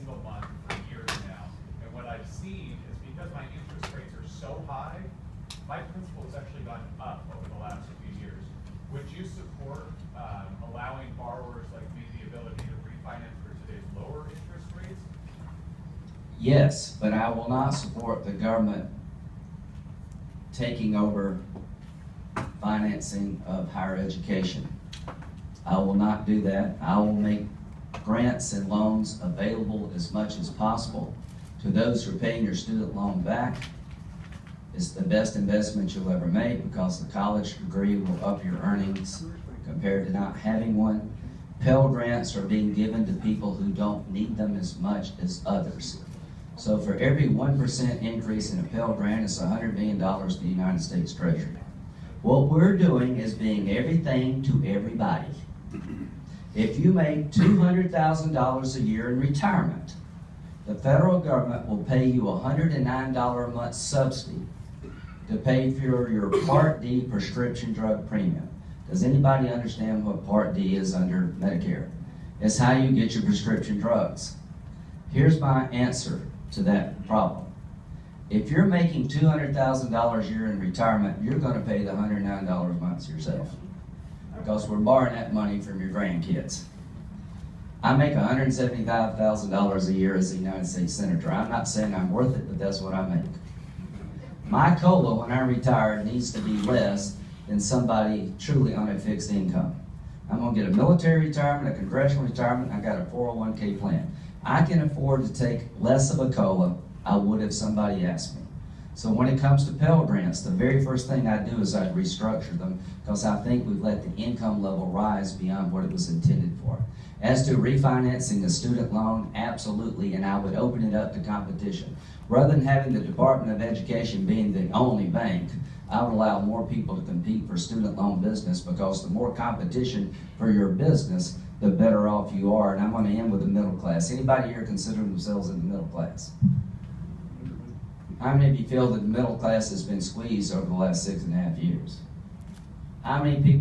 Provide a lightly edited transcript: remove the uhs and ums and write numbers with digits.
single month for years now. And what I've seen is because my interest rates are so high, my principal has actually gone up over the last few years. Would you support allowing borrowers like me the ability to refinance for today's lower interest rates? Yes, but I will not support the government taking over financing of higher education. I will not do that. I will make grants and loans available as much as possible to those who are paying your student loan back. It's the best investment you'll ever make because the college degree will up your earnings compared to not having one. Pell Grants are being given to people who don't need them as much as others. So for every 1% increase in a Pell Grant, it's $100 million to the United States Treasury. What we're doing is being everything to everybody. If you make $200,000 a year in retirement, the federal government will pay you a $109 a month subsidy to pay for your Part D prescription drug premium. Does anybody understand what Part D is under Medicare? It's how you get your prescription drugs. Here's my answer to that problem. If you're making $200,000 a year in retirement, you're going to pay the $109 a month yourself because we're borrowing that money from your grandkids. I make $175,000 a year as a United States Senator. I'm not saying I'm worth it, but that's what I make. My COLA when I retire needs to be less than somebody truly on a fixed income. I'm going to get a military retirement, a congressional retirement, I got a 401k plan. I can afford to take less of a COLA I would if somebody asked me. So when it comes to Pell Grants, the very first thing I do is I restructure them because I think we've let the income level rise beyond what it was intended for. As to refinancing a student loan, absolutely, and I would open it up to competition. Rather than having the Department of Education being the only bank, I would allow more people to compete for student loan business because the more competition for your business, the better off you are. And I'm going to end with the middle class. Anybody here consider themselves in the middle class? How many of you feel that the middle class has been squeezed over the last 6.5 years? How many people